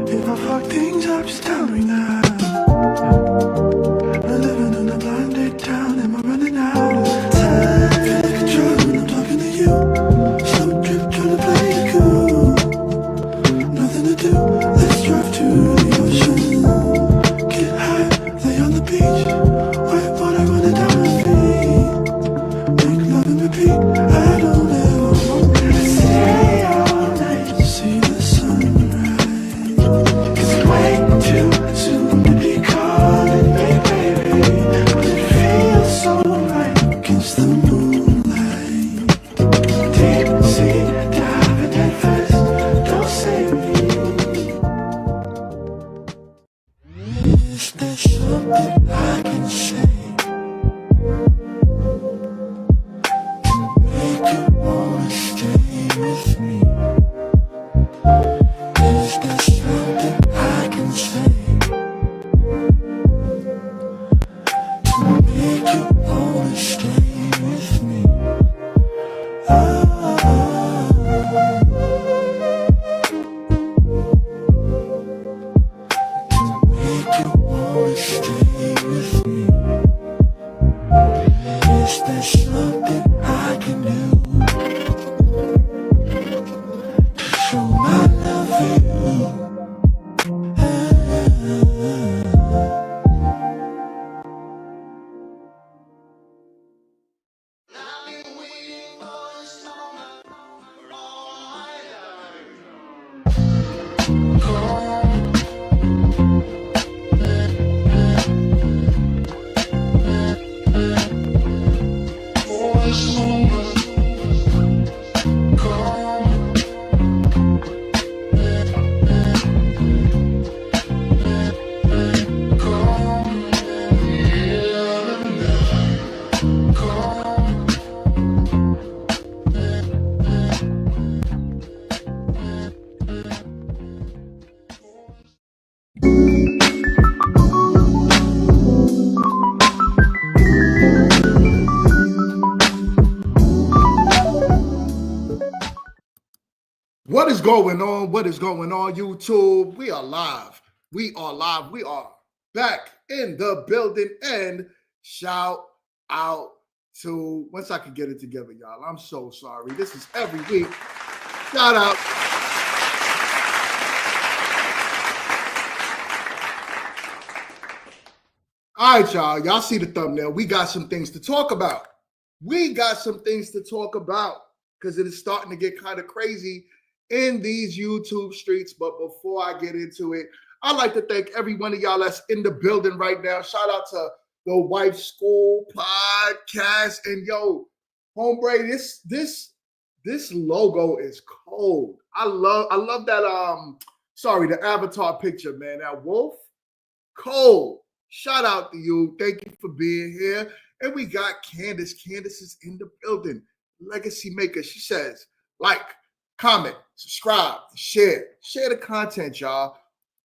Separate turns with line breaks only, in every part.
If I fuck things up, just tell me now. I'm living in a blinded town, am I running out of time? Feel like control when I'm talking to you. Slow trip, trying to play it cool. Nothing to do, let's drive to the ocean. Get high, lay on the beach. White water running down my feet. Make love and repeat, I don't ever want to stay all night to see the sunrise. It's way too soon to be calling me baby, but it feels so right against the moonlight. Deep sea diving head first, don't save me. Is there something I can say? Make you wanna stay with me. Is there something I can say to make you wanna stay with me? To make you wanna stay with me. Is there something I can do to show my love for you?
What is going on? What is going on, YouTube? We are live. We are live. We are back in the building. And shout out to, once I can get it together, y'all. I'm so sorry. This is every week. Shout out. All right, y'all. Y'all see the thumbnail. We got some things to talk about. We got some things to talk about because it is starting to get kind of crazy in these YouTube streets. But before I get into it, I'd like to thank every one of y'all that's in the building right now. Shout out to the Wife School Podcast. And yo, hombre, this logo is cold. I love that the avatar picture, man. That wolf, cold. Shout out to you. Thank you for being here. And we got Candace. Candace is in the building. Legacy maker. She says, like, comment, subscribe, share the content, y'all.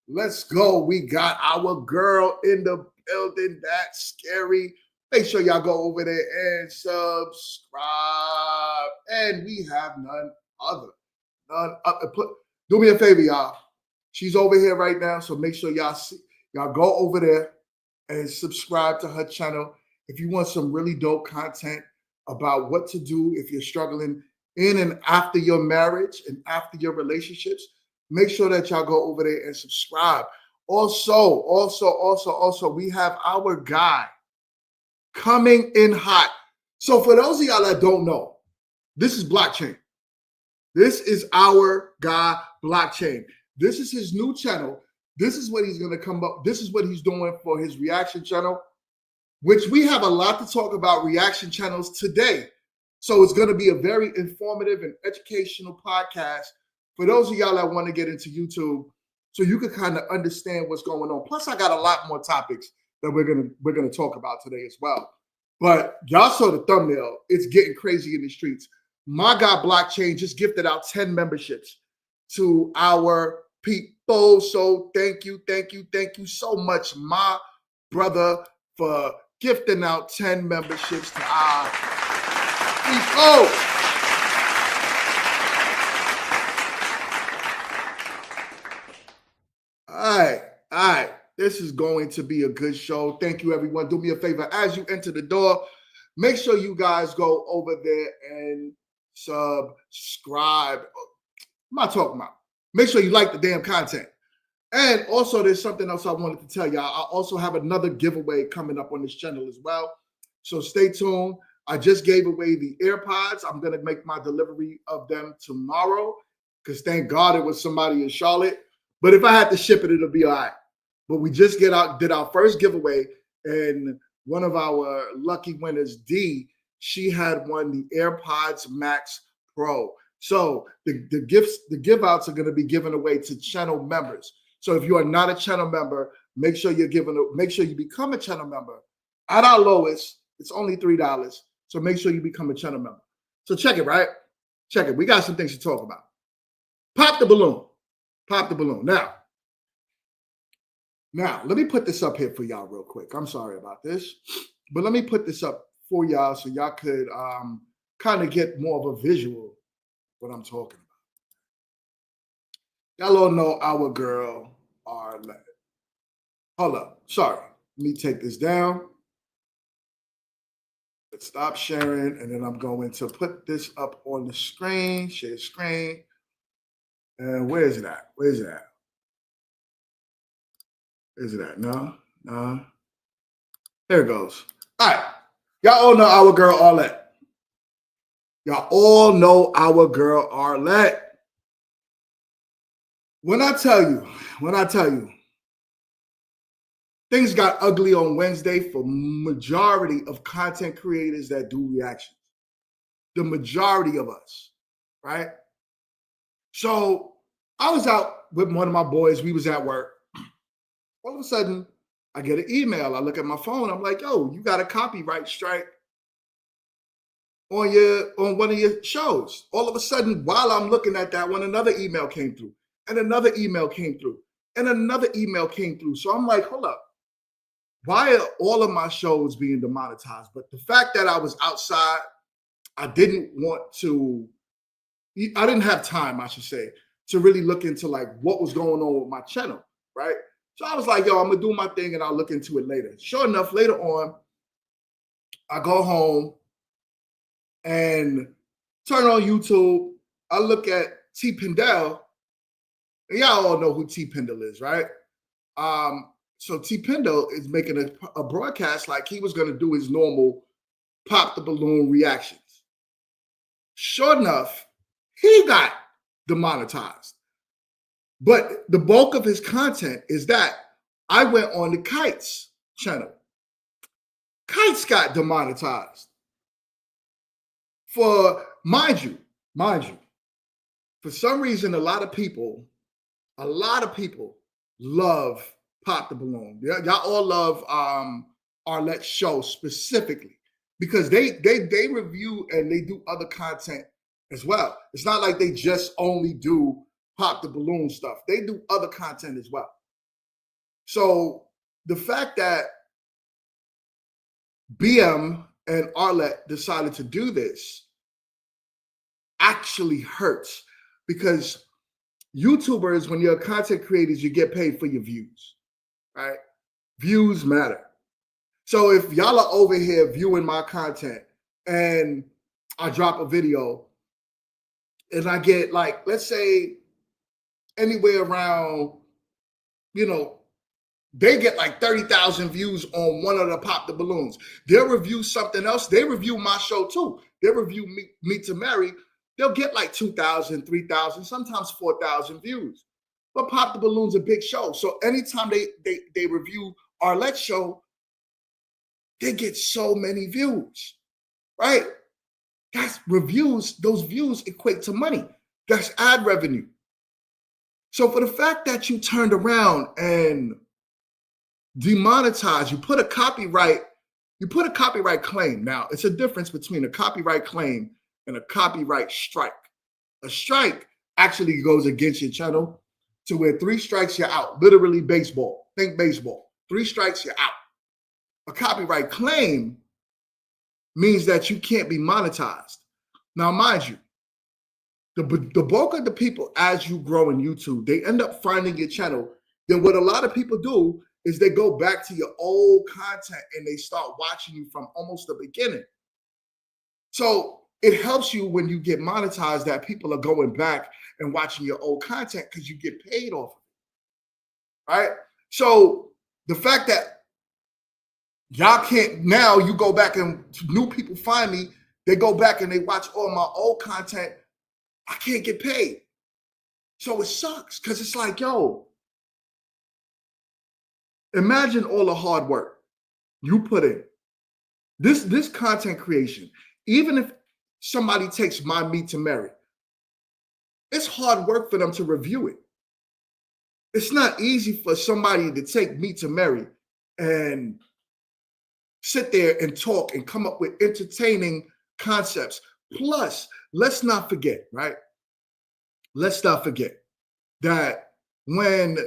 Let's go. We got our girl in the building. That's scary. Make sure y'all go over there and subscribe. And we have none other. Do me a favor, y'all. She's over here right now, so make sure y'all go over there and subscribe to her channel if you want some really dope content about what to do if you're struggling in and after your marriage and after your relationships. Make sure that y'all go over there and subscribe. Also, we have our guy coming in hot. So for those of y'all that don't know, this is Blockchain. This is our guy, Blockchain. This is his new channel. This is what he's going to come up. This is what he's doing for his reaction channel, which we have a lot to talk about reaction channels today. So it's going to be a very informative and educational podcast for those of y'all that want to get into YouTube, so you can kind of understand what's going on. Plus, I got a lot more topics that we're gonna talk about today as well. But y'all saw the thumbnail. It's getting crazy in the streets. My guy Blockchain just gifted out 10 memberships to our people. So thank you so much, my brother, for gifting out 10 memberships to our people. All right. This is going to be a good show. Thank you, everyone. Do me a favor. As you enter the door, make sure you guys go over there and subscribe. I'm not talking about. Make sure you like the damn content. And also, there's something else I wanted to tell y'all. I also have another giveaway coming up on this channel as well. So stay tuned. I just gave away the AirPods. I'm going to make my delivery of them tomorrow because thank God it was somebody in Charlotte. But if I had to ship it, it'll be all right. But we just did our first giveaway, and one of our lucky winners, D, she had won the AirPods Max Pro. So the give outs are going to be given away to channel members. So if you are not a channel member, make sure you become a channel member. At our lowest, it's only $3. So make sure you become a channel member. So check it, right? Check it. We got some things to talk about. Pop the balloon. Pop the balloon. Now, let me put this up here for y'all real quick. I'm sorry about this. But let me put this up for y'all so y'all could kind of get more of a visual of what I'm talking about. Y'all all know our girl, Arlette. Hold up. Sorry. Let me take this down. Let's stop sharing. And then I'm going to put this up on the screen. Share screen. And where is it at? Where's it at? Is it at? No. There it goes. All right. Y'all all know our girl Arlette. Y'all all know our girl Arlette. When I tell you, things got ugly on Wednesday for majority of content creators that do reactions. The majority of us, right? So I was out with one of my boys. We was at work. All of a sudden, I get an email. I look at my phone. I'm like, yo, you got a copyright strike on one of your shows. All of a sudden, while I'm looking at that one, another email came through, and another email came through, and another email came through. So I'm like, hold up. Why are all of my shows being demonetized? But the fact that I was outside, I didn't have time, I should say, to really look into like what was going on with my channel, right? So I was like, yo, I'm going to do my thing and I'll look into it later. Sure enough, later on, I go home and turn on YouTube. I look at T. Pendle, and y'all all know who T. Pendle is, right? So T. Pendle is making a broadcast like he was going to do his normal pop the balloon reactions. Sure enough, he got demonetized. But the bulk of his content is that I went on the Kites channel. Kites got demonetized. For, mind you, for some reason, a lot of people love Pop the Balloon. Y'all all love Arlette's show specifically because they review and they do other content as well. It's not like they just only do Pop the Balloon stuff. They do other content as well. So the fact that BM and Arlette decided to do this actually hurts because YouTubers, when you're content creators, you get paid for your views, right? Views matter. So if y'all are over here viewing my content and I drop a video and I get like, let's say anywhere around, they get like 30,000 views on one of the Pop the Balloons. They'll review something else. They review my show too. They review Meet to Marry. They'll get like 2,000, 3,000, sometimes 4,000 views. But Pop the Balloon's a big show. So anytime they review Arlette's show, they get so many views, right? That's reviews. Those views equate to money. That's ad revenue. So for the fact that you turned around and demonetized, you put a copyright claim. Now, it's a difference between a copyright claim and a copyright strike. A strike actually goes against your channel to where 3 strikes, you're out. Literally baseball. Think baseball. 3 strikes, you're out. A copyright claim means that you can't be monetized. Now, mind you, the bulk of the people, as you grow in YouTube, they end up finding your channel then what a lot of people do is they go back to your old content and they start watching you from almost the beginning. So it helps you when you get monetized that people are going back and watching your old content because you get paid off of it, right? So the fact that y'all can't, now you go back and new people find me, they go back and they watch all my old content, I can't get paid. So it sucks because it's like, yo, imagine all the hard work you put in. This content creation, even if somebody takes my Meet to Marry, it's hard work for them to review it. It's not easy for somebody to take Meet to Marry and sit there and talk and come up with entertaining concepts. Plus, let's not forget, right? Let's not forget that when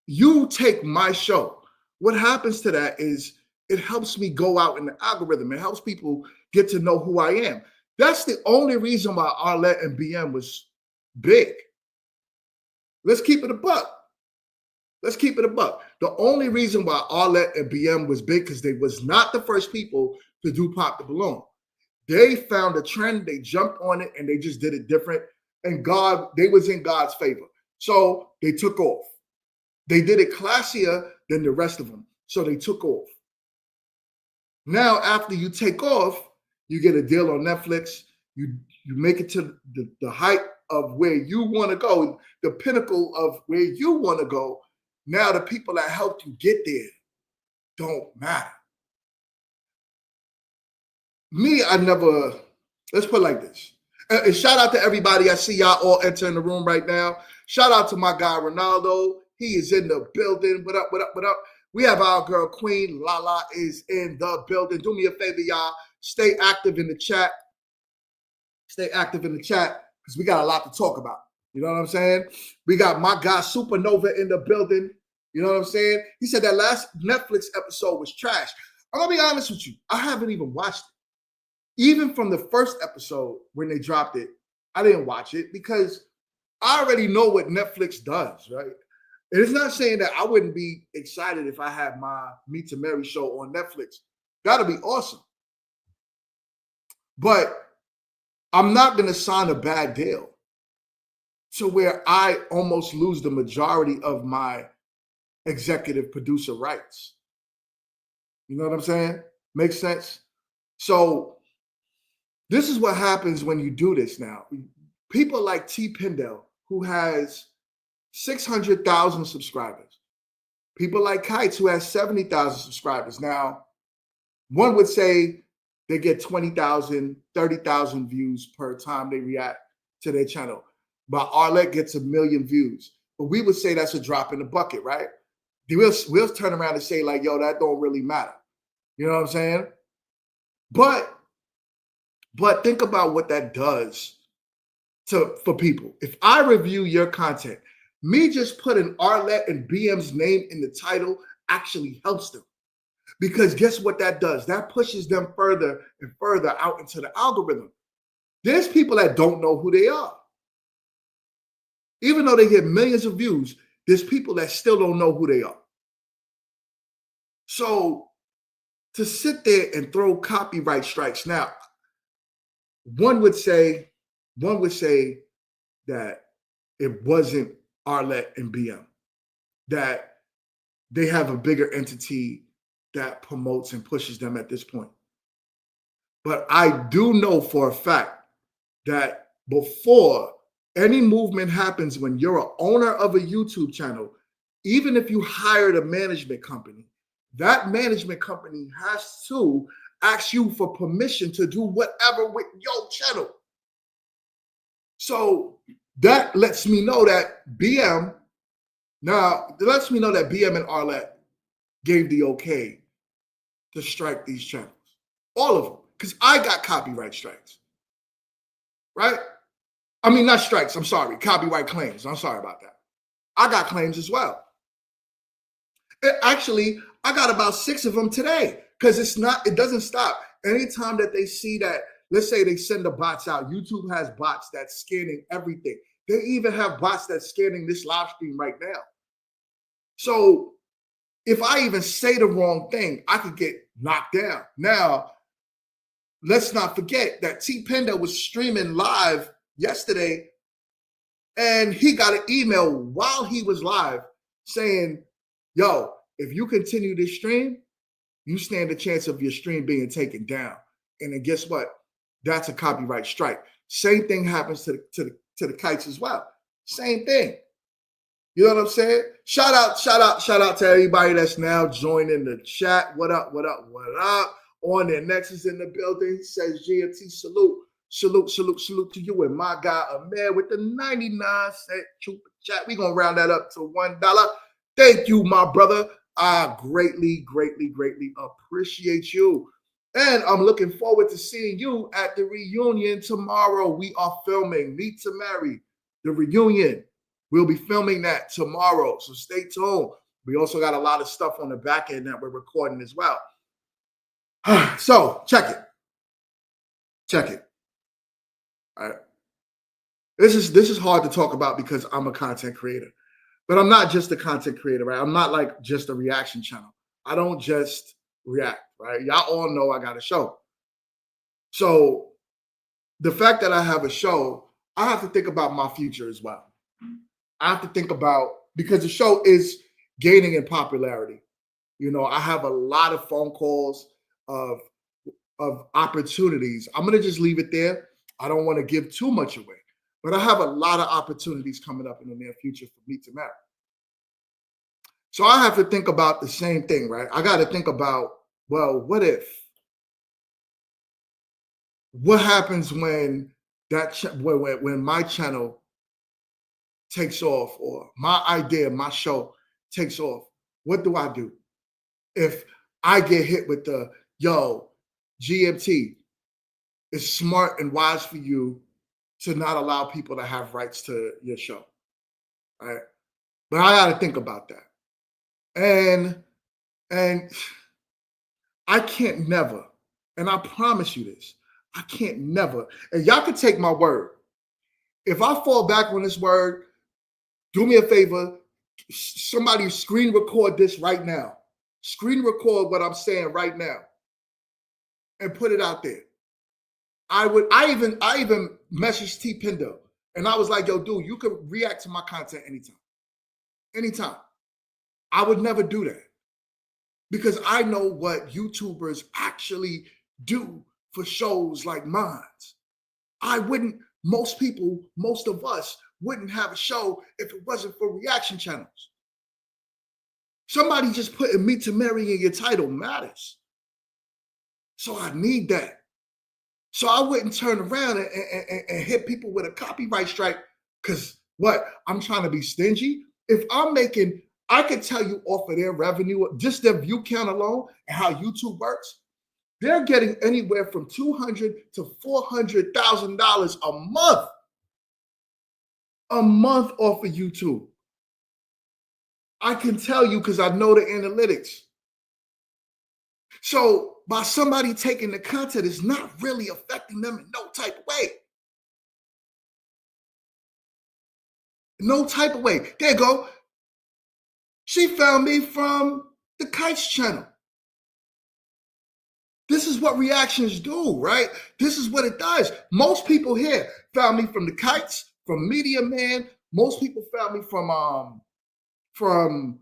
you take my show, what happens to that is it helps me go out in the algorithm. It helps people get to know who I am. That's the only reason why Arlette and BM was big. Let's keep it a buck. Let's keep it a buck. The only reason why Arlette and BM was big because they was not the first people to do Pop the Balloon. They found a trend, they jumped on it, and they just did it different. And they was in God's favor. So they took off. They did it classier than the rest of them. So they took off. Now, after you take off, you get a deal on Netflix. You make it to the height of where you want to go, the pinnacle of where you want to go. Now the people that helped you get there don't matter. Me, let's put it like this. And shout out to everybody. I see y'all all entering the room right now. Shout out to my guy, Ronaldo. He is in the building. What up, what up, what up? We have our girl, Queen Lala is in the building. Do me a favor, y'all. Stay active in the chat. Stay active in the chat because we got a lot to talk about. You know what I'm saying? We got my guy, Supernova, in the building. You know what I'm saying? He said that last Netflix episode was trash. I'm going to be honest with you. I haven't even watched it. Even from the first episode when they dropped it, I didn't watch it because I already know what Netflix does, right? And it's not saying that I wouldn't be excited if I had my Meet to Marry show on Netflix. That'd be awesome. But I'm not going to sign a bad deal to where I almost lose the majority of my executive producer rights. You know what I'm saying? Makes sense? So this is what happens when you do this now. People like T. Pendle, who has 600,000 subscribers. People like Kites, who has 70,000 subscribers. Now, one would say they get 20,000, 30,000 views per time they react to their channel. But Arlette gets 1 million views. But we would say that's a drop in the bucket, right? We'll turn around and say like, yo, that don't really matter. You know what I'm saying? But think about what that does for people. If I review your content, me just putting Arlette and BM's name in the title actually helps them. Because guess what that does? That pushes them further and further out into the algorithm. There's people that don't know who they are. Even though they get millions of views, there's people that still don't know who they are. So to sit there and throw copyright strikes now, one would say that it wasn't Arlette and BM, that they have a bigger entity that promotes and pushes them at this point. But I do know for a fact that before any movement happens, when you're an owner of a YouTube channel, even if you hired a management company, that management company has to ask you for permission to do whatever with your channel. So that lets me know that BM and Arlette gave the okay to strike these channels. All of them. Because I got copyright strikes. Right? I mean, not strikes, I'm sorry. Copyright claims. I'm sorry about that. I got claims as well. Actually, I got about 6 of them today because it doesn't stop. Anytime that they see that, let's say they send the bots out. YouTube has bots that's scanning everything. They even have bots that's scanning this live stream right now. So if I even say the wrong thing, I could get knocked down. Now, let's not forget that T Penda was streaming live yesterday, and he got an email while he was live saying, yo, if you continue this stream, you stand a chance of your stream being taken down. And then guess what? That's a copyright strike. Same thing happens to the kites as well. Same thing. You know what I'm saying? Shout out to everybody that's now joining the chat. What up? On their Nexus in the building. He says GMT salute. Salute to you and my guy Amir with the 99-cent super chat. We're gonna round that up to $1. Thank you, my brother. I greatly appreciate you. And I'm looking forward to seeing you at the reunion tomorrow. We are filming Meet to Marry, the reunion. We'll be filming that tomorrow, so stay tuned. We also got a lot of stuff on the back end that we're recording as well. So check it. All right. This is hard to talk about because I'm a content creator, but I'm not just a content creator, right? I'm not like just a reaction channel. I don't just react, right? Y'all all know I got a show. So the fact that I have a show, I have to think about my future as well. I have to think about, because the show is gaining in popularity. You know, I have a lot of phone calls of opportunities. I'm going to just leave it there. I don't want to give too much away, but I have a lot of opportunities coming up in the near future for me to marry. So I have to think about the same thing, right? I got to think about, well, what if? What happens when when my channel takes off, or my idea, my show takes off? What do I do if I get hit with the, yo, GMT, it's smart and wise for you to not allow people to have rights to your show, right? But I got to think about that. And I can't never, and I promise you this, I can't never, and y'all can take my word. If I fall back on this word, do me a favor, somebody screen record this right now. Screen record what I'm saying right now and put it out there. I even messaged T Pendo and I was like, yo, dude, you can react to my content anytime. I would never do that because I know what YouTubers actually do for shows like mine. Most of us wouldn't have a show if it wasn't for reaction channels. Somebody just putting Meet to Marry in your title matters. So I need that. So I wouldn't turn around and hit people with a copyright strike because what? I'm trying to be stingy. If I'm making, I could tell you off of their revenue, just their view count alone and how YouTube works, they're getting anywhere from $200,000 to $400,000 a month off of YouTube. I can tell you because I know the analytics. So by somebody taking the content, it's not really affecting them in no type of way. No type of way. There you go. She found me from the Kites channel. This is what reactions do, right? This is what it does. Most people here found me from the Kites, from Media Man. Most people found me from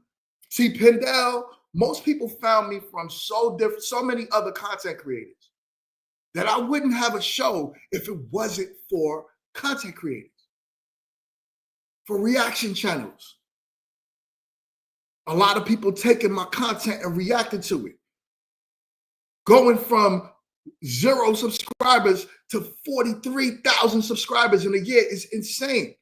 T Pendel. Most people found me from so many other content creators that I wouldn't have a show if it wasn't for content creators, for reaction channels. A lot of people taking my content and reacting to it. Going from 0 subscribers to 43,000 subscribers in a year is insane.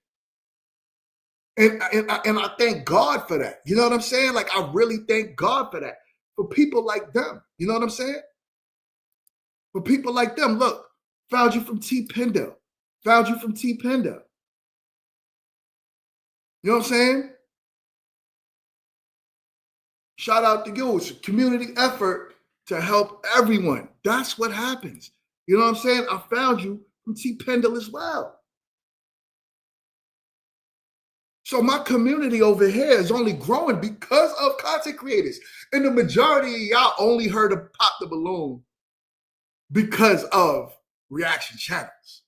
And I thank God for that. You know what I'm saying? Like, I really thank God for that. For people like them. You know what I'm saying? For people like them, look, found you from T Pendo. Found you from T Pendo. You know what I'm saying? Shout out to you. It's a community effort to help everyone. That's what happens. You know what I'm saying? I found you from T Pendle as well. So my community over here is only growing because of content creators. And the majority of y'all only heard of Pop the Balloon because of reaction channels.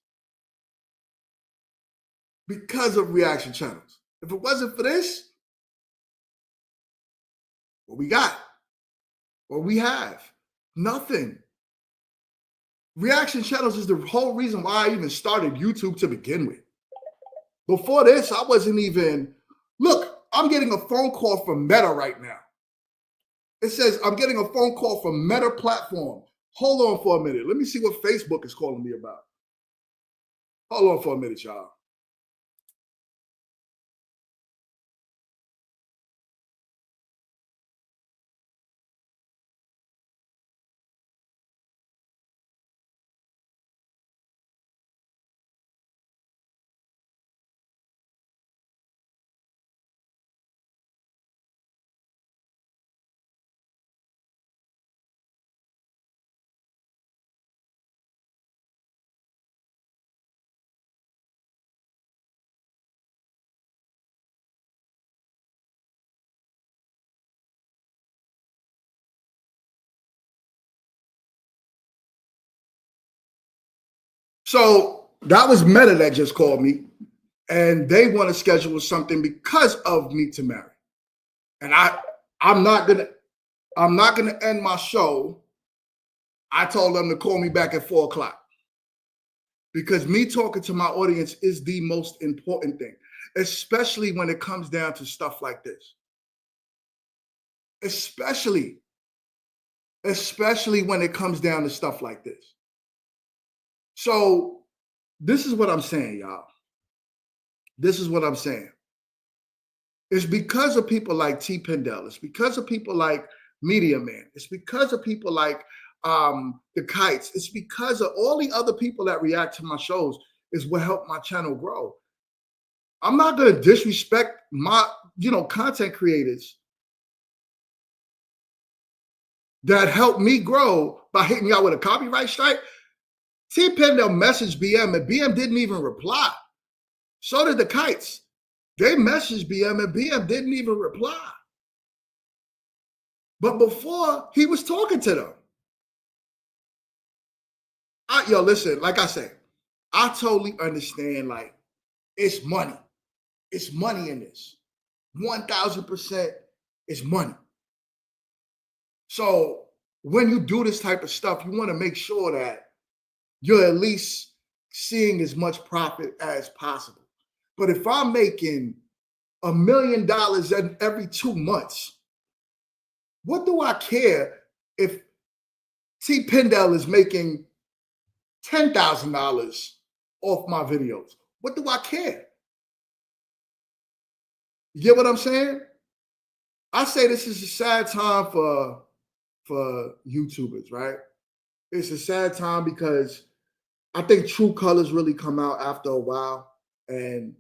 Because of reaction channels. If it wasn't for this, what we got, what we have, nothing. Reaction channels is the whole reason why I even started YouTube to begin with. Before this, I wasn't even, look, I'm getting a phone call from Meta right now. It says I'm getting a phone call from Meta platform. Hold on for a minute. Let me see what Facebook is calling me about. Hold on for a minute, y'all. So that was Meta that just called me, and they want to schedule something because of Meet to Marry. And I'm not gonna end my show. I told them to call me back at 4:00 because me talking to my audience is the most important thing, especially when it comes down to stuff like this. Especially when it comes down to stuff like this. So this is what I'm saying, y'all. This is what I'm saying. It's because of people like T. Pendel. It's because of people like Media Man. It's because of people like the Kites. It's because of all the other people that react to my shows is what helped my channel grow. I'm not going to disrespect my, content creators that helped me grow by hitting me out with a copyright strike. T. Pendel messaged BM and BM didn't even reply. So did the Kites. They messaged BM and BM didn't even reply. But before, he was talking to them. Listen, like I said, I totally understand, like, it's money. It's money in this. 1,000% is money. So when you do this type of stuff, you want to make sure that you're at least seeing as much profit as possible. But if I'm making $1 million every 2 months, what do I care if T. Pendel is making $10,000 off my videos? What do I care? You get what I'm saying? I say this is a sad time for YouTubers, right? It's a sad time because I think true colors really come out after a while, and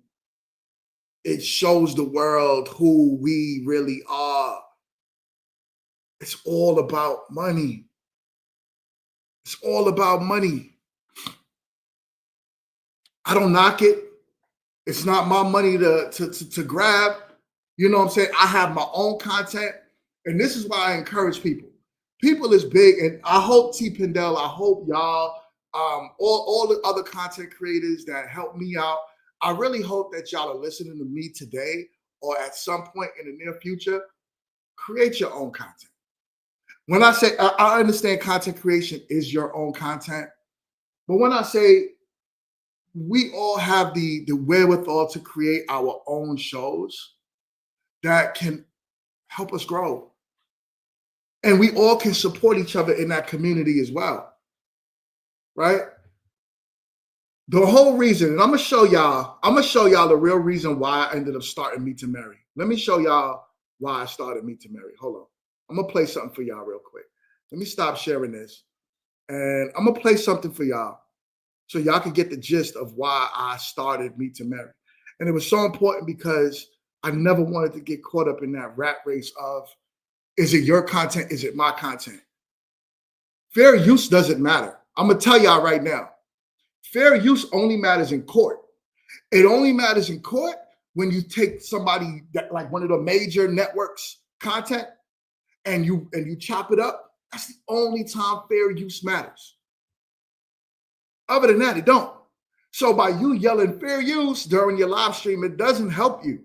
it shows the world who we really are. It's all about money. It's all about money. I don't knock it. It's not my money to grab. You know what I'm saying? I have my own content. And this is why I encourage people. People is big. And I hope T. Pendel, I hope y'all, all the other content creators that help me out, I really hope that y'all are listening to me today or at some point in the near future. Create your own content. When I say, I understand content creation is your own content. But when I say we all have the wherewithal to create our own shows that can help us grow. And we all can support each other in that community as well, right? The whole reason, and I'm gonna show y'all the real reason why I ended up starting Meet to Marry. Let me show y'all why I started Meet to Marry. Hold on. I'm gonna play something for y'all real quick. Let me stop sharing this. And I'm gonna play something for y'all so y'all can get the gist of why I started Meet to Marry. And it was so important because I never wanted to get caught up in that rat race of, is it your content? Is it my content? Fair use doesn't matter. I'm gonna tell y'all right now. Fair use only matters in court. It only matters in court when you take somebody that like one of the major networks content and you chop it up. That's the only time fair use matters. Other than that, it don't. So by you yelling fair use during your live stream, it doesn't help you.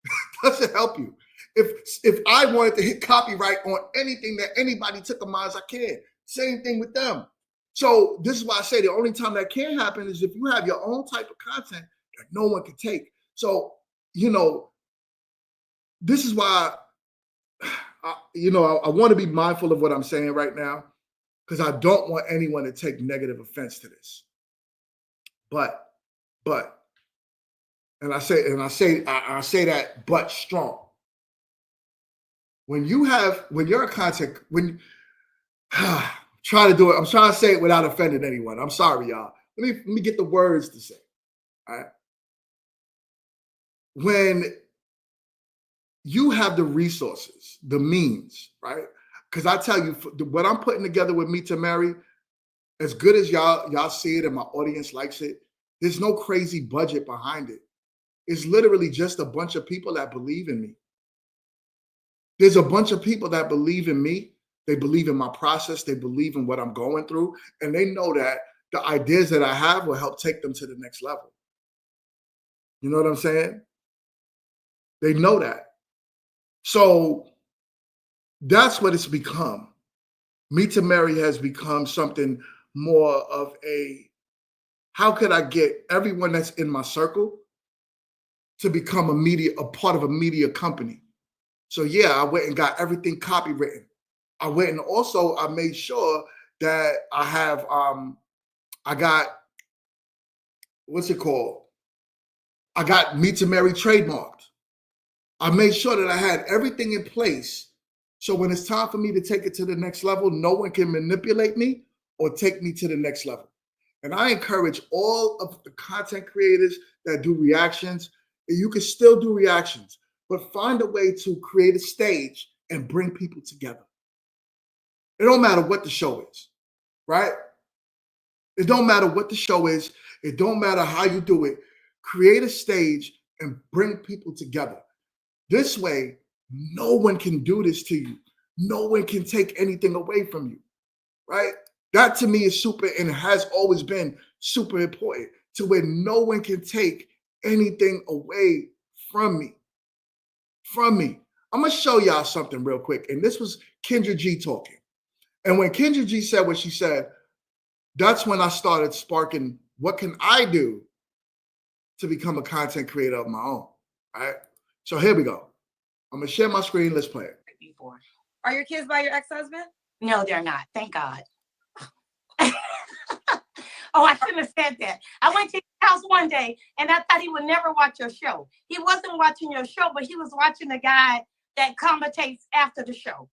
It doesn't help you. If I wanted to hit copyright on anything that anybody took of mine, I can. Same thing with them. So this is why I say the only time that can happen is if you have your own type of content that no one can take. So, this is why, I want to be mindful of what I'm saying right now, because I don't want anyone to take negative offense to this. But, and I say that, but strong. When you're a content, try to do it. I'm trying to say it without offending anyone. I'm sorry, y'all. Let me get the words to say. All right. When you have the resources, the means, right? Because I tell you, what I'm putting together with Me to Marry, as good as y'all see it and my audience likes it, there's no crazy budget behind it. It's literally just a bunch of people that believe in me. There's a bunch of people that believe in me. They believe in my process. They believe in what I'm going through. And they know that the ideas that I have will help take them to the next level. You know what I'm saying? They know that. So that's what it's become. Me to Marry has become something more of how could I get everyone that's in my circle to become a part of a media company? So yeah, I went and got everything copywritten. I went and also I made sure that I have I got what's it called? I got Me to Marry trademarked. I made sure that I had everything in place. So when it's time for me to take it to the next level, no one can manipulate me or take me to the next level. And I encourage all of the content creators that do reactions, you can still do reactions, but find a way to create a stage and bring people together. It don't matter what the show is, right? It don't matter what the show is. It don't matter how you do it. Create a stage and bring people together. This way, no one can do this to you. No one can take anything away from you, right? That to me is super and has always been super important to where no one can take anything away from me. I'm going to show y'all something real quick. And this was Kendra G talking. And when Kendra G said what she said, that's when I started sparking, what can I do to become a content creator of my own, all right? So here we go. I'm going to share my screen. Let's play it.
Are your kids by your ex-husband?
No, they're not. Thank God. Oh, I shouldn't have said that. I went to his house one day and I thought he would never watch your show. He wasn't watching your show, but he was watching the guy that commentates after the show.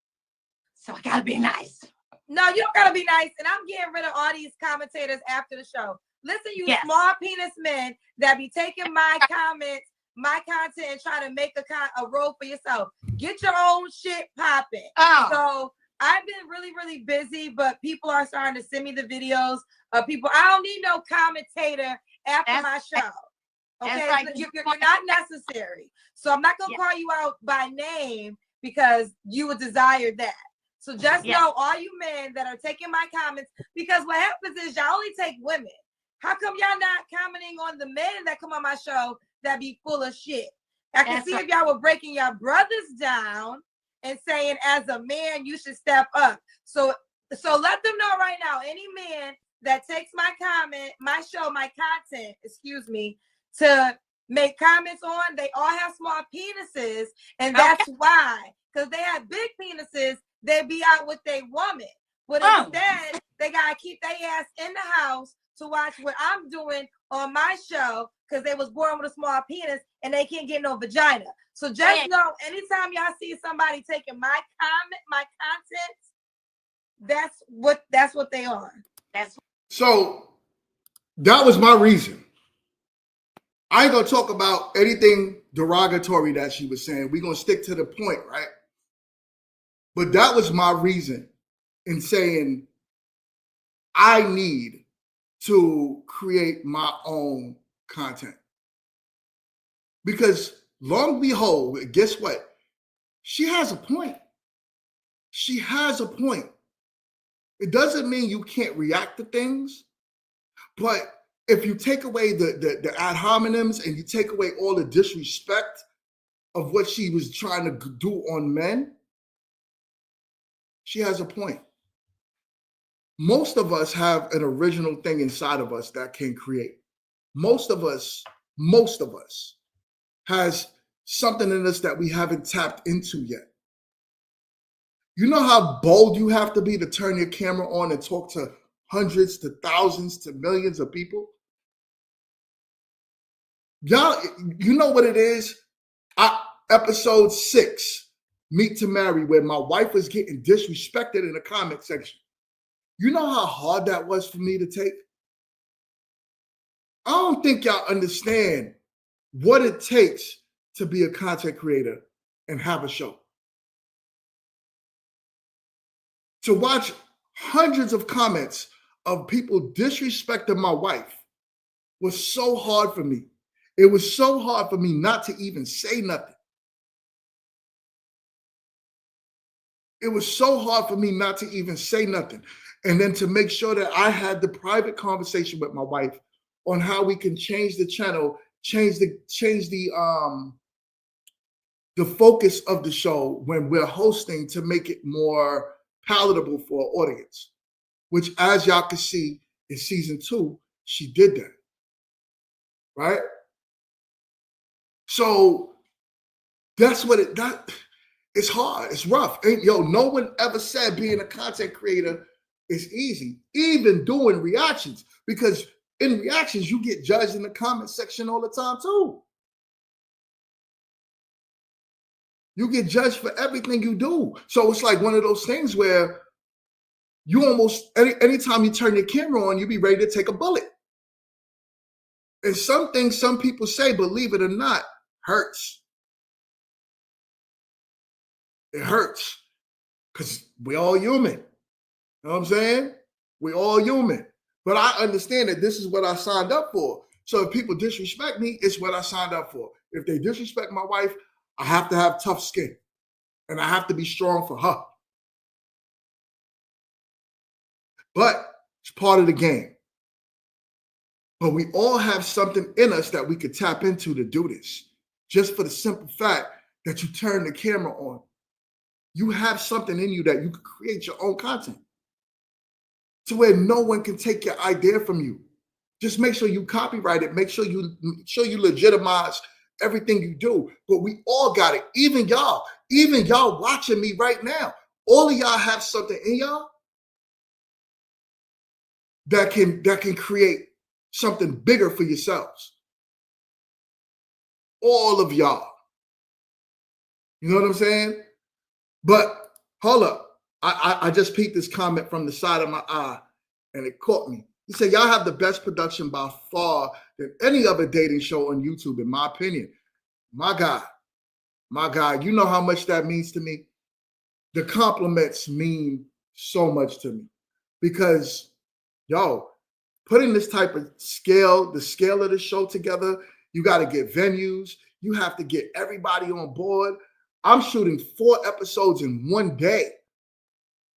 So I gotta be nice.
No, you don't gotta be nice. And I'm getting rid of all these commentators after the show. Listen, you small penis men that be taking my comments, my content, and trying to make a role for yourself. Get your own shit popping.
Oh.
So I've been really, really busy, but people are starting to send me the videos of people. I don't need no commentator after my show. Okay,
right.
You're not necessary. So I'm not gonna call you out by name because you would desire that. So just know all you men that are taking my comments, because what happens is y'all only take women. How come y'all not commenting on the men that come on my show that be full of shit? I can see if y'all were breaking your brothers down and saying, as a man, you should step up. So let them know right now, any man that takes my comment, my show, my content, to make comments on, they all have small penises, and that's why. Because they have big penises, they be out with their woman. But instead, they gotta keep their ass in the house to watch what I'm doing on my show because they was born with a small penis and they can't get no vagina. So just know, anytime y'all see somebody taking my comment, my content, that's what they are.
So that was my reason. I ain't gonna talk about anything derogatory that she was saying. We're gonna stick to the point, right? But that was my reason in saying I need to create my own content. Because long and behold, guess what? She has a point. She has a point. It doesn't mean you can't react to things, but if you take away the ad hominems and you take away all the disrespect of what she was trying to do on men, she has a point. Most of us have an original thing inside of us that can create. Most of us has something in us that we haven't tapped into yet. You know how bold you have to be to turn your camera on and talk to hundreds to thousands to millions of people? Y'all, you know what it is? Episode 6, Meet to Marry, where my wife was getting disrespected in the comment section. You know how hard that was for me to take? I don't think y'all understand what it takes to be a content creator and have a show. To watch hundreds of comments of people disrespecting my wife was so hard for me. It was so hard for me not to even say nothing. It was so hard for me not to even say nothing. And then to make sure that I had the private conversation with my wife on how we can change the channel, change the focus of the show when we're hosting to make it more palatable for our audience, which, as y'all can see in season 2, she did that, right? So that's what it's hard. It's rough. And no one ever said being a content creator is easy, even doing reactions, because in reactions, you get judged in the comment section all the time too. You get judged for everything you do. So it's like one of those things where you almost, anytime you turn your camera on, you be ready to take a bullet. And some things some people say, believe it or not, hurts. It hurts because we're all human. You know what I'm saying? We're all human. But I understand that this is what I signed up for. So if people disrespect me, it's what I signed up for. If they disrespect my wife, I have to have tough skin. And I have to be strong for her. But it's part of the game. But we all have something in us that we could tap into to do this. Just for the simple fact that you turn the camera on. You have something in you that you can create your own content to where no one can take your idea from you. Just make sure you copyright it. Make sure you legitimize everything you do. But we all got it. Even y'all watching me right now. All of y'all have something in y'all that can create something bigger for yourselves. All of y'all. You know what I'm saying? But hold up. I just peeked this comment from the side of my eye and it caught me. He said, y'all have the best production by far than any other dating show on YouTube, in my opinion. My God, you know how much that means to me? The compliments mean so much to me because, putting this type of scale, the scale of the show together, you got to get venues. You have to get everybody on board. I'm shooting 4 episodes in one day.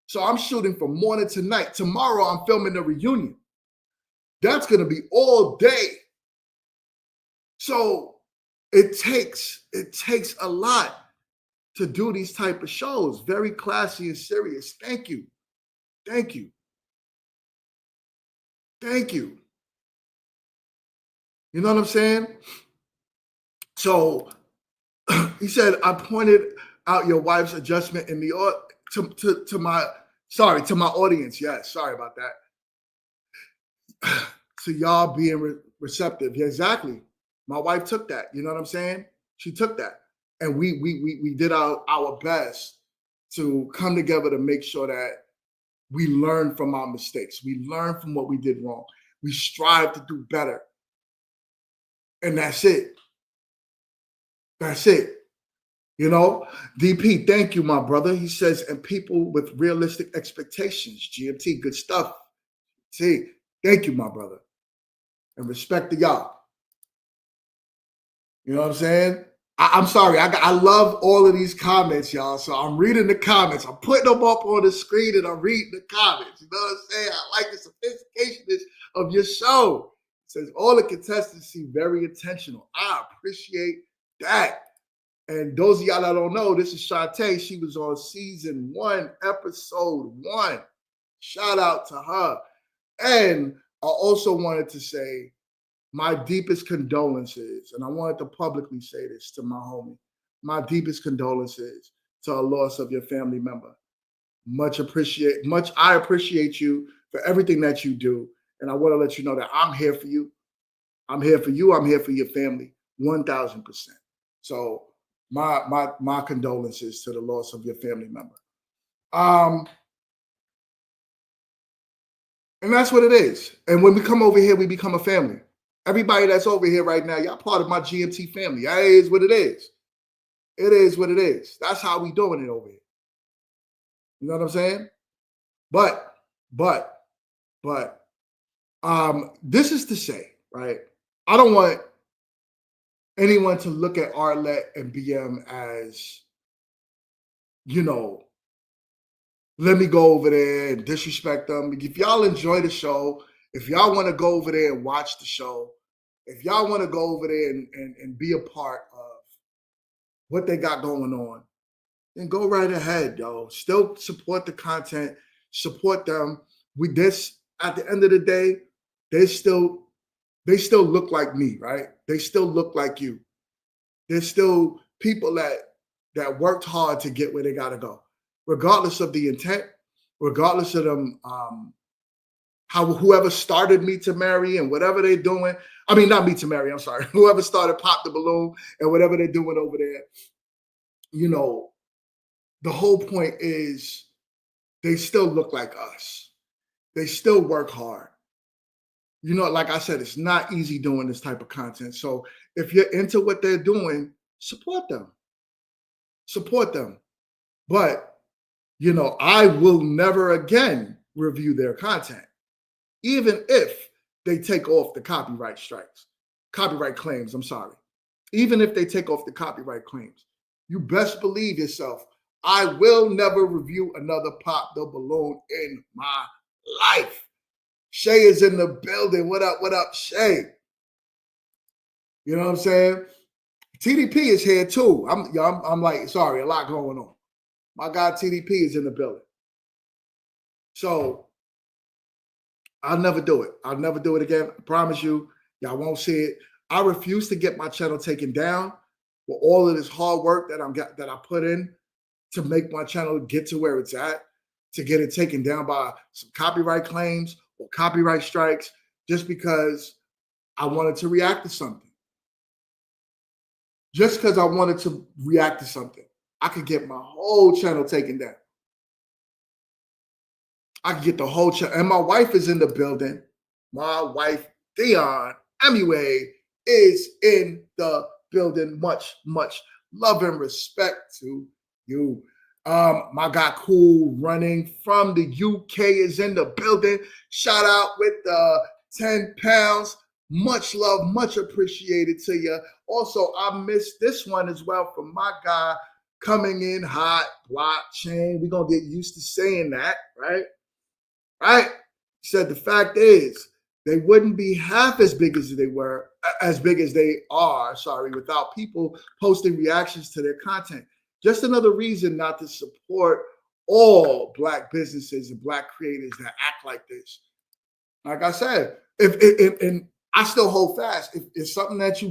So I'm shooting from morning to night. Tomorrow I'm filming the reunion. That's going to be all day. So it takes a lot to do these type of shows. Very classy and serious. Thank you. Thank you. Thank you. You know what I'm saying? So he said, I pointed out your wife's adjustment in the to my audience. Yes, sorry about that. To y'all being receptive. Yeah, exactly. My wife took that. You know what I'm saying? She took that. And we did our best to come together to make sure that we learn from our mistakes. We learn from what we did wrong. We strive to do better. And that's it. That's it. You know, DP, thank you, my brother. He says, and people with realistic expectations. GMT, good stuff. See, thank you, my brother. And respect to y'all. You know what I'm saying? I'm sorry. I love all of these comments, y'all. So I'm reading the comments. I'm putting them up on the screen and I'm reading the comments. You know what I'm saying? I like the sophistication of your show. It says all the contestants seem very intentional. I appreciate that. And those of y'all that don't know, this is Shantae. She was on season 1, episode 1. Shout out to her. And I also wanted to say my deepest condolences, and I wanted to publicly say this to my homie. My deepest condolences to a loss of your family member. I appreciate you for everything that you do. And I want to let you know that I'm here for you. I'm here for you. I'm here for your family. 1,000%. So my condolences to the loss of your family member. And that's what it is. And when we come over here, we become a family. Everybody that's over here right now, y'all part of my GMT family. That is what it is. It is what it is. That's how we doing it over here. You know what I'm saying? But, this is to say, right? I don't want anyone to look at Arlette and BM as, you know, let me go over there and disrespect them. If y'all enjoy the show, if y'all want to go over there and watch the show, if y'all want to go over there and be a part of what they got going on, then go right ahead, yo. Still support the content, support them. At the end of the day, they still look like me, right? They still look like you. There's still people that worked hard to get where they gotta go, regardless of the intent, regardless of them, whoever started Me to Marry and whatever they're doing. I mean, not Me to Marry, I'm sorry. Whoever started Pop the Balloon and whatever they're doing over there, you know, the whole point is they still look like us. They still work hard. You know, like I said, it's not easy doing this type of content. So if you're into what they're doing, support them. Support them. But, you know, I will never again review their content, even if they take off the copyright claims, I'm sorry. Even if they take off the copyright claims, you best believe yourself, I will never review another Pop the Balloon in my life. Shay is in the building. What up, Shay? You know what I'm saying? TDP is here too. I'm like, sorry, a lot going on. My guy TDP is in the building. So I'll never do it. I'll never do it again. I promise you. Y'all won't see it. I refuse to get my channel taken down with all of this hard work that I put in to make my channel get to where it's at, to get it taken down by some copyright claims or copyright strikes just because I wanted to react to something. Just because I wanted to react to something, I could get my whole channel taken down. I could get the whole channel. And my wife is in the building. My wife, Dion Emue, is in the building. Much, much love and respect to you. My guy Cool Running from the UK is in the building. Shout out with the 10 pounds. Much love, much appreciated to you. Also, I missed this one as well from my guy coming in hot, blockchain. We're going to get used to saying that, right? Right? He said the fact is they wouldn't be half as big as they are, without people posting reactions to their content. Just another reason not to support all Black businesses and Black creators that act like this. Like I said, and I still hold fast. If it's something that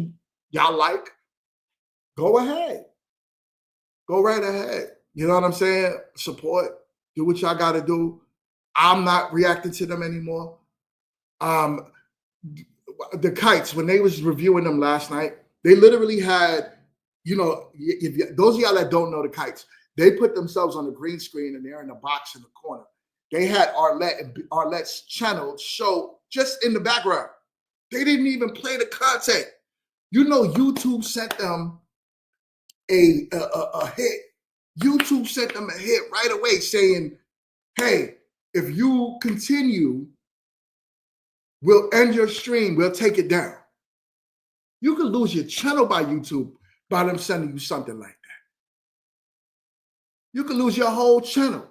y'all like, go ahead. Go right ahead. You know what I'm saying? Support. Do what y'all got to do. I'm not reacting to them anymore. The Kites, when they was reviewing them last night, they literally had, you know, those of y'all that don't know the Kites, they put themselves on the green screen and they're in a box in the corner. They had Arlette's channel show just in the background. They didn't even play the content. You know, YouTube sent them a hit. YouTube sent them a hit right away saying, hey, if you continue, we'll end your stream. We'll take it down. You could lose your channel by YouTube by them sending you something like that. You could lose your whole channel.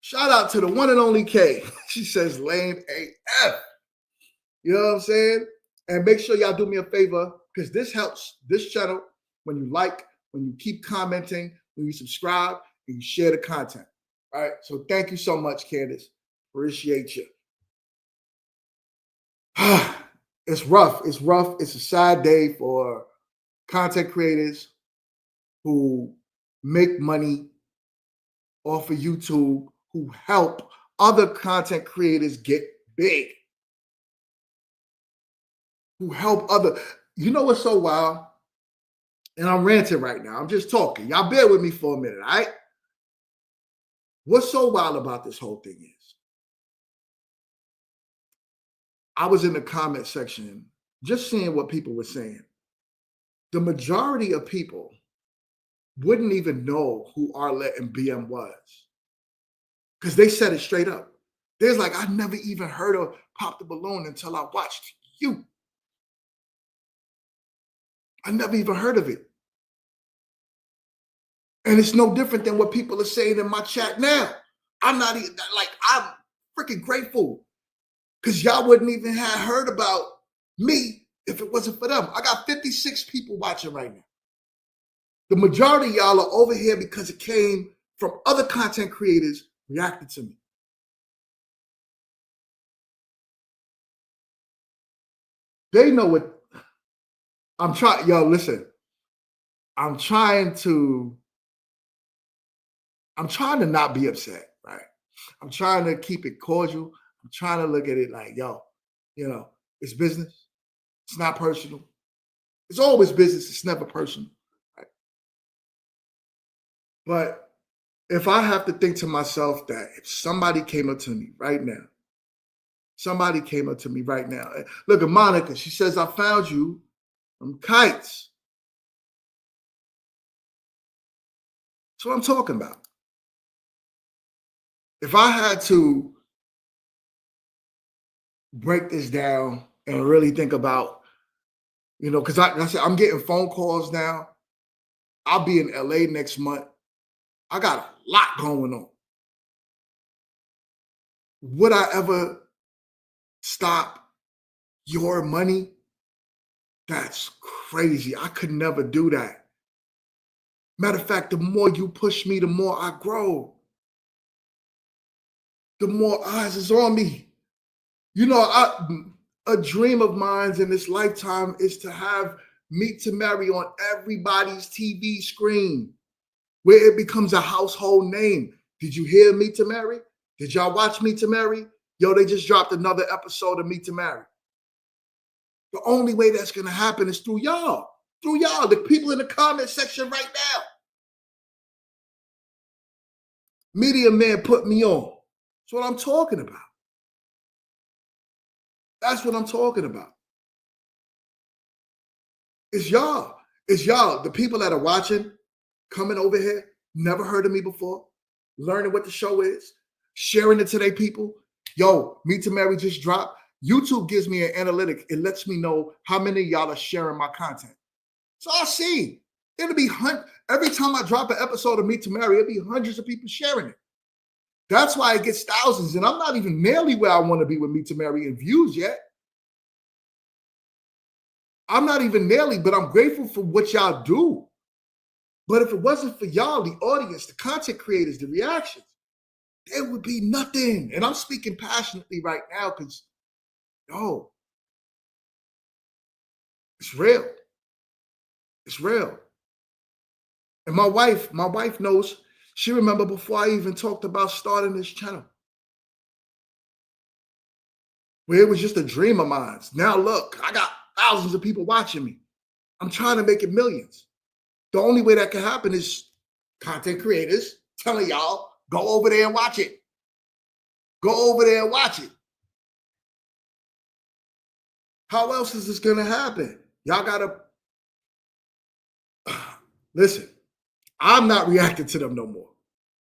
Shout out to the one and only K. She says lame AF. You know what I'm saying? And make sure y'all do me a favor, because this helps this channel when you like, when you keep commenting, when you subscribe, and you share the content. All right. So thank you so much, Candace. Appreciate you. It's rough. It's rough. It's a sad day for content creators who make money off of YouTube, who help other content creators get big. Who help other. You know what's so wild? And I'm ranting right now. I'm just talking. Y'all bear with me for a minute, all right? What's so wild about this whole thing is, I was in the comment section just seeing what people were saying. The majority of people wouldn't even know who Arlette and BM was, because they said it straight up. There's like, I never even heard of Pop the Balloon until I watched you. I never even heard of it. And it's no different than what people are saying in my chat now. I'm not even, like, I'm freaking grateful, because y'all wouldn't even have heard about me if it wasn't for them. I got 56 people watching right now. The majority of y'all are over here because it came from other content creators reacting to me. They know what I'm trying. Yo, listen, I'm trying to not be upset, right? I'm trying to keep it cordial. I'm trying to look at it like, yo, you know, it's business. It's not personal. It's always business. It's never personal, right? But if I have to think to myself that if somebody came up to me right now, look at Monica, she says, I found you from Kites. That's what I'm talking about. If I had to break this down and really think about, you know, because like I said, I'm getting phone calls now. I'll be in LA next month. I got a lot going on. Would I ever stop your money? That's crazy. I could never do that. Matter of fact, the more you push me, the more I grow. The more eyes is on me. You know, a dream of mine in this lifetime is to have Meet to Marry on everybody's TV screen, where it becomes a household name. Did you hear Meet to Marry? Did y'all watch Meet to Marry? Yo, they just dropped another episode of Meet to Marry. The only way that's going to happen is through y'all. Through y'all, the people in the comment section right now. Media Man put me on. That's what I'm talking about. That's what I'm talking about. It's y'all. It's y'all. The people that are watching, coming over here, never heard of me before, learning what the show is, sharing it to their people. Yo, Meet to Marry just dropped. YouTube gives me an analytic. It lets me know how many of y'all are sharing my content. So I'll see. It'll be every time I drop an episode of Meet to Marry, it'll be hundreds of people sharing it. That's why it gets thousands. And I'm not even nearly where I want to be with Meet to Marry in views yet. I'm not even nearly, but I'm grateful for what y'all do. But if it wasn't for y'all, the audience, the content creators, the reactions, there would be nothing. And I'm speaking passionately right now because, yo, it's real. It's real. And my wife knows. She remember before I even talked about starting this channel, where it was just a dream of mine. Now look, I got thousands of people watching me. I'm trying to make it millions. The only way that can happen is content creators telling y'all, go over there and watch it. Go over there and watch it. How else is this going to happen? Y'all got to, listen, I'm not reacting to them no more.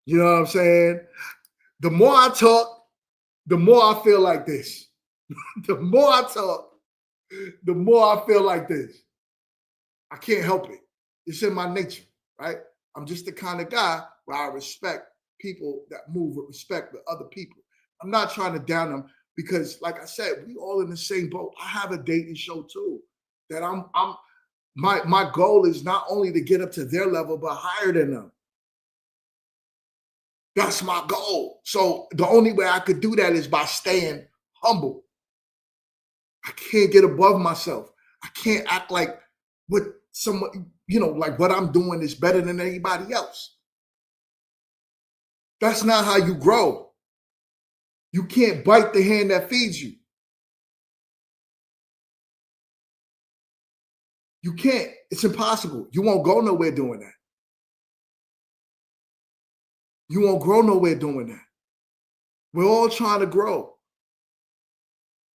You know what I'm saying? The more I talk, the more I feel like this. The more I talk, the more I feel like this. I can't help it. It's in my nature, right? I'm just the kind of guy where I respect people that move with respect with other people. I'm not trying to down them because, like I said, we all in the same boat. I have a dating show too. That my goal is not only to get up to their level, but higher than them. That's my goal. So the only way I could do that is by staying humble. I can't get above myself. I can't act like what someone, like what I'm doing is better than anybody else. That's not how you grow. You can't bite the hand that feeds you. You can't. It's impossible. You won't go nowhere doing that. You won't grow nowhere doing that. We're all trying to grow.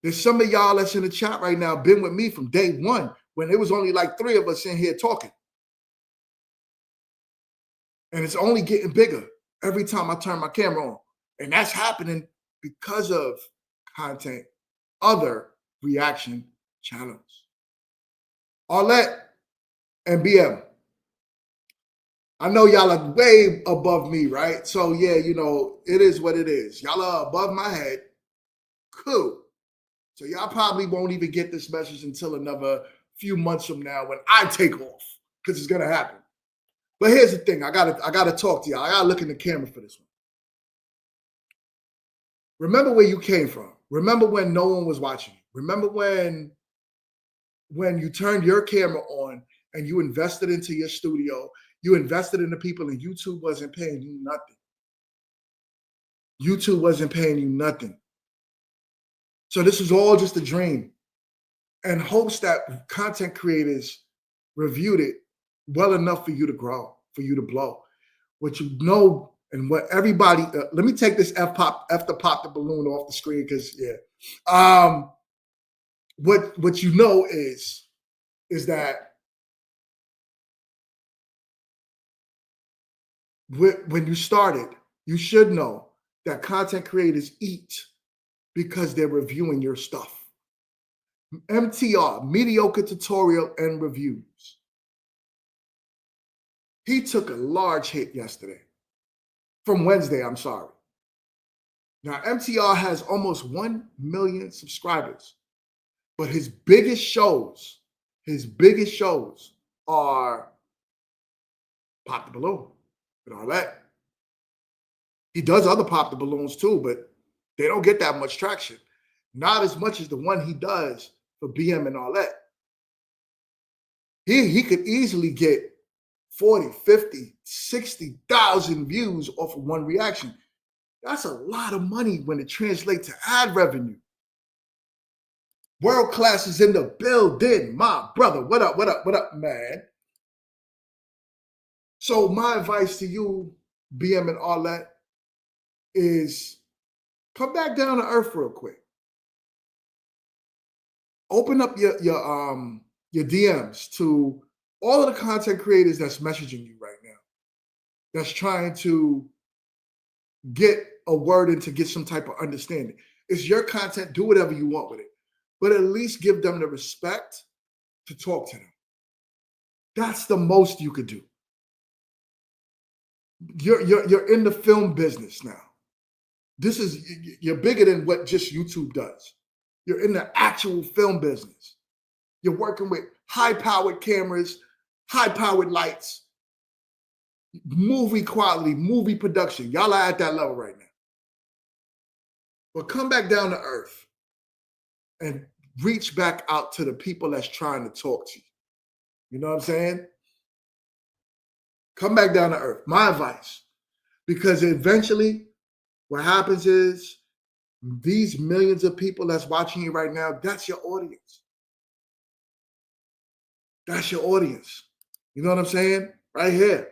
There's some of y'all that's in the chat right now been with me from day one when it was only like 3 of us in here talking. And it's only getting bigger every time I turn my camera on. And that's happening because of content, other reaction channels. Arlette and BM. I know y'all are way above me, right? So yeah, it is what it is. Y'all are above my head. Cool. So y'all probably won't even get this message until another few months from now when I take off, because it's gonna happen. But here's the thing: I gotta talk to y'all. I gotta look in the camera for this one. Remember where you came from. Remember when no one was watching you. Remember when you turned your camera on and you invested into your studio. You invested in the people, and YouTube wasn't paying you nothing. YouTube wasn't paying you nothing. So this is all just a dream, and hopes that content creators reviewed it well enough for you to grow, for you to blow. What you know, and what everybody, let me take this F to pop the balloon off the screen, because what you know is that when you started, you should know that content creators eat because they're reviewing your stuff. MTR, mediocre tutorial and reviews. He took a large hit yesterday. From Wednesday, I'm sorry. Now, MTR has almost 1 million subscribers, but his biggest shows are Pop the Balloon and Arlette. He does other Pop the Balloons too, but they don't get that much traction. Not as much as the one he does for BM and Arlette. He could easily get 40, 50, 60,000 views off of one reaction. That's a lot of money when it translates to ad revenue. World Class is in the building. My brother, what up, man? So my advice to you, BM and Arlette, is come back down to earth real quick. Open up your DMs to all of the content creators that's messaging you right now, that's trying to get a word in to get some type of understanding. It's your content. Do whatever you want with it, but at least give them the respect to talk to them. That's the most you could do. You're in the film business now. You're bigger than what just YouTube does. You're in the actual film business. You're working with high-powered cameras, high-powered lights, movie quality, movie production. Y'all are at that level right now. But come back down to earth and reach back out to the people that's trying to talk to you. You know what I'm saying? Come back down to earth. My advice. Because eventually what happens is these millions of people that's watching you right now, that's your audience. That's your audience. You know what I'm saying? Right here.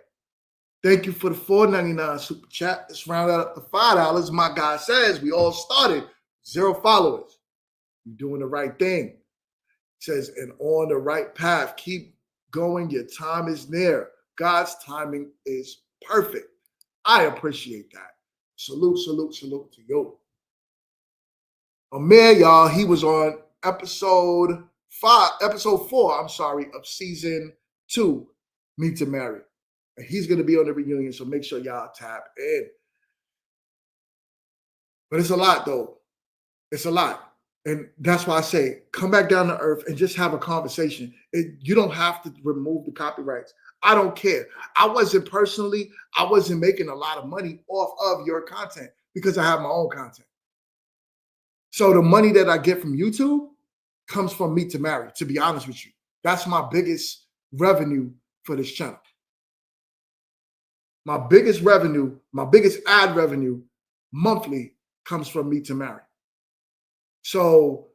Thank you for the $4.99 super chat. Let's round that up to $5. My guy says we all started 0 followers. You're doing the right thing. Says, and on the right path. Keep going. Your time is near. God's timing is perfect. I appreciate that. Salute, salute, salute to you. Amir, y'all, he was on episode episode 4, I'm sorry, of season 2, Meet to Marry. And he's going to be on the reunion, so make sure y'all tap in. But it's a lot, though. It's a lot. And that's why I say, come back down to earth and just have a conversation. You don't have to remove the copyrights. I don't care. I wasn't making a lot of money off of your content because I have my own content. So the money that I get from YouTube comes from Meet to Marry, to be honest with you. That's my biggest revenue for this channel. My biggest ad revenue monthly comes from Meet to Marry. So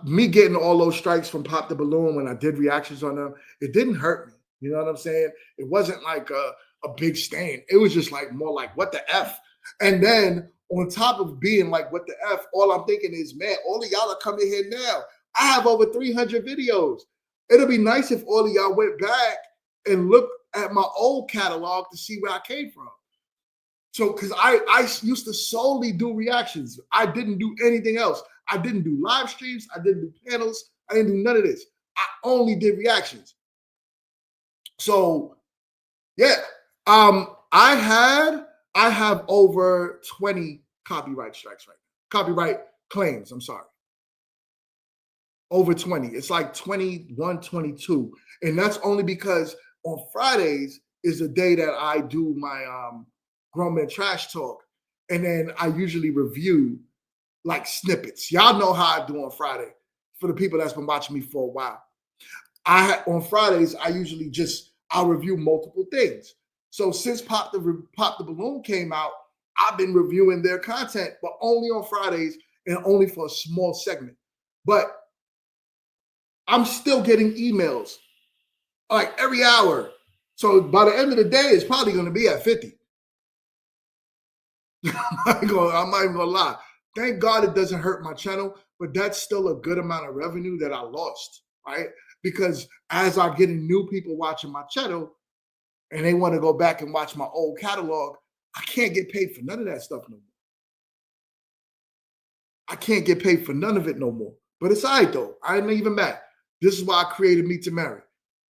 me getting all those strikes from Pop the Balloon when I did reactions on them, it didn't hurt me. You know what I'm saying? It wasn't like a big stain. It was just like more like, what the F? And then on top of being like, what the F, all I'm thinking is, man, all of y'all are coming here now. I have over 300 videos. It'll be nice if all of y'all went back and looked at my old catalog to see where I came from. So, because I used to solely do reactions. I didn't do anything else. I didn't do live streams. I didn't do panels. I didn't do none of this. I only did reactions. So, yeah. I have over 20 copyright strikes right now. Copyright claims, I'm sorry. Over 20. It's like 21, 22. And that's only because on Fridays is the day that I do my Grown Man Trash Talk. And then I usually review like snippets. Y'all know how I do on Friday for the people that's been watching me for a while. On Fridays, I'll review multiple things. So since Pop the Balloon came out, I've been reviewing their content, but only on Fridays and only for a small segment. But I'm still getting emails like every hour. So by the end of the day, it's probably going to be at 50. I'm not even gonna lie. Thank God it doesn't hurt my channel, but that's still a good amount of revenue that I lost, right? Because as I get new people watching my channel and they want to go back and watch my old catalog, I can't get paid for none of that stuff no more. I can't get paid for none of it no more. But it's all right though. I ain't even mad. This is why I created Meet to Marry.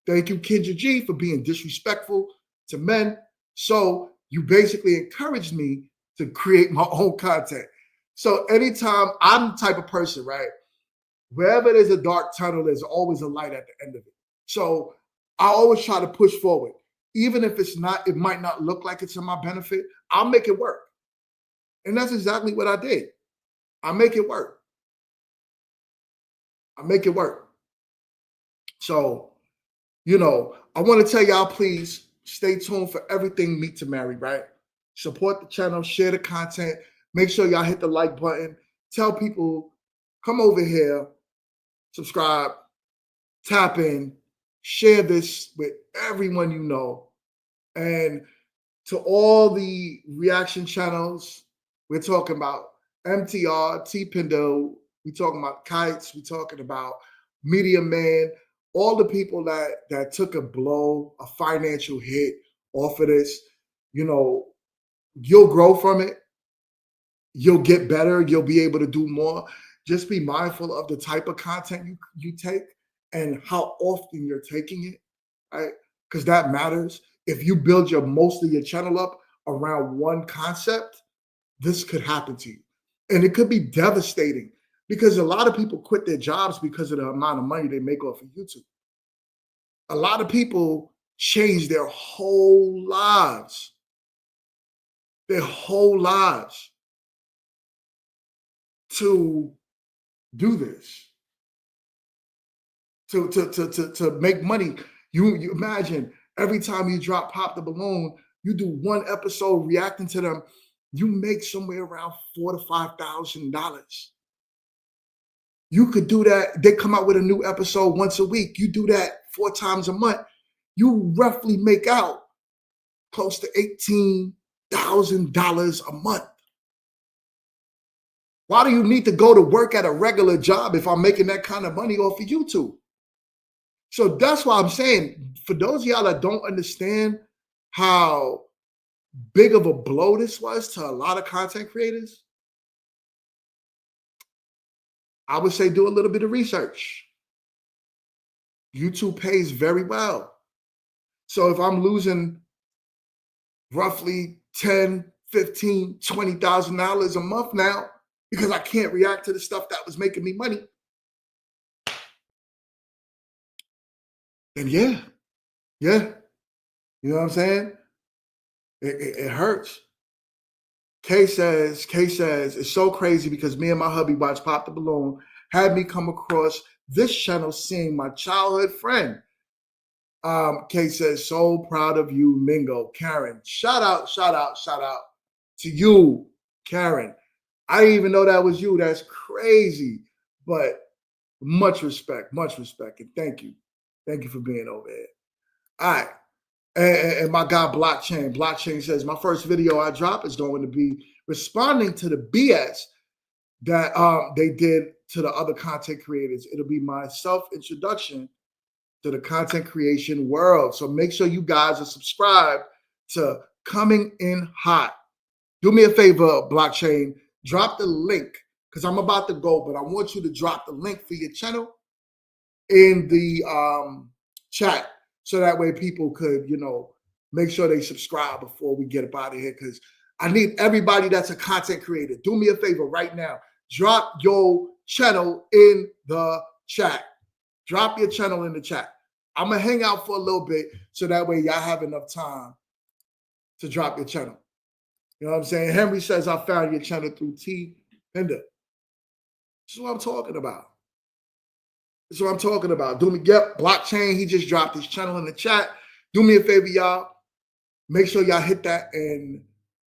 Thank you, Kendra G, for being disrespectful to men. So you basically encouraged me to create my own content. So anytime, I'm the type of person, right? Wherever there's a dark tunnel, there's always a light at the end of it. So I always try to push forward. Even if it might not look like it's in my benefit, I'll make it work. And that's exactly what I did. I make it work. I make it work. So, I want to tell y'all, please stay tuned for everything Meet to Marry, right? Support the channel, share the content. Make sure y'all hit the like button. Tell people, come over here, subscribe, tap in, share this with everyone you know. And to all the reaction channels, we're talking about MTR, T-Pindo, we're talking about Kites, we're talking about Media Man, all the people that took a blow, a financial hit off of this, you'll grow from it. You'll get better. You'll be able to do more. Just be mindful of the type of content you take and how often you're taking it, right? Because that matters. If you build most of your channel up around one concept, this could happen to you. And it could be devastating because a lot of people quit their jobs because of the amount of money they make off of YouTube. A lot of people change their whole lives. To do this, to make money. You imagine every time you drop Pop the Balloon, you do one episode reacting to them, you make somewhere around $4,000 to $5,000. You could do that. They come out with a new episode once a week. You do that 4 times a month. You roughly make out close to $18,000 a month. Why do you need to go to work at a regular job if I'm making that kind of money off of YouTube? So that's why I'm saying, for those of y'all that don't understand how big of a blow this was to a lot of content creators, I would say do a little bit of research. YouTube pays very well. So if I'm losing roughly $10, $15, $20,000 a month now because I can't react to the stuff that was making me money, then yeah. You know what I'm saying? It hurts. Kay says, it's so crazy because me and my hubby watch Pop the Balloon, had me come across this channel seeing my childhood friend. Kay says, so proud of you, Mingo. Karen, shout out to you, Karen. I didn't even know that was you. That's crazy. But much respect. And thank you. Thank you for being over here. All right. And my guy, Blockchain says, my first video I drop is going to be responding to the BS that they did to the other content creators. It'll be my self-introduction to the content creation world. So make sure you guys are subscribed to Coming In Hot. Do me a favor, Blockchain, drop the link because I'm about to go, but I want you to drop the link for your channel in the chat. So that way people could, make sure they subscribe before we get up out of here because I need everybody that's a content creator. Do me a favor right now. Drop your channel in the chat. Drop your channel in the chat. I'm going to hang out for a little bit so that way y'all have enough time to drop your channel. You know what I'm saying? Henry says, I found your channel through T. Hinder. This is what I'm talking about. Blockchain, he just dropped his channel in the chat. Do me a favor, y'all. Make sure y'all hit that and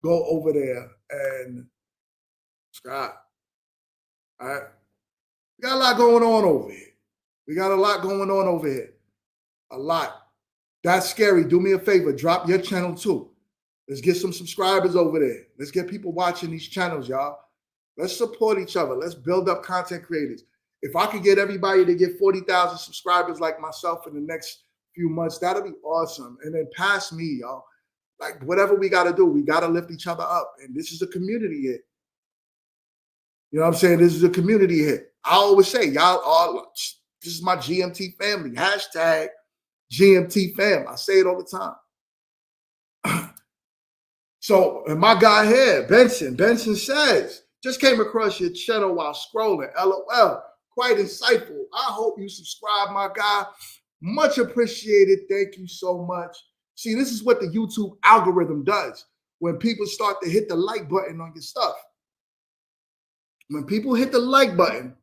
go over there and subscribe. All right? We got a lot going on over here. A lot. That's scary. Do me a favor. Drop your channel too. Let's get some subscribers over there. Let's get people watching these channels, y'all. Let's support each other. Let's build up content creators. If I could get everybody to get 40,000 subscribers like myself in the next few months, that'll be awesome. And then pass me, y'all. Like whatever we got to do, we got to lift each other up. And this is a community hit. You know what I'm saying? This is a community hit. I always say, y'all all, this is my GMT family. Hashtag GMT fam. I say it all the time. So, and my guy here, Benson says, just came across your channel while scrolling. LOL. Quite insightful. I hope you subscribe, my guy. Much appreciated. Thank you so much. See, this is what the YouTube algorithm does when people start to hit the like button on your stuff. When people hit the like button,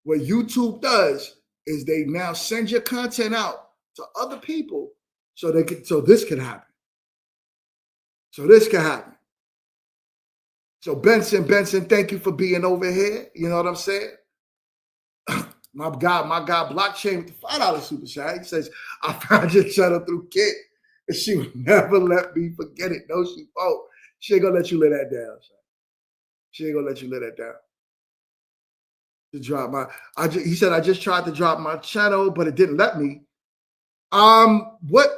what YouTube does is they now send your content out to other people so this can happen. So Benson, thank you for being over here. You know what I'm saying? My guy, Blockchain with the $5 super chat. He says, I found your channel through Kit, and she would never let me forget it. No, she won't. She ain't gonna let you let that down. He said, I just tried to drop my channel, but it didn't let me. What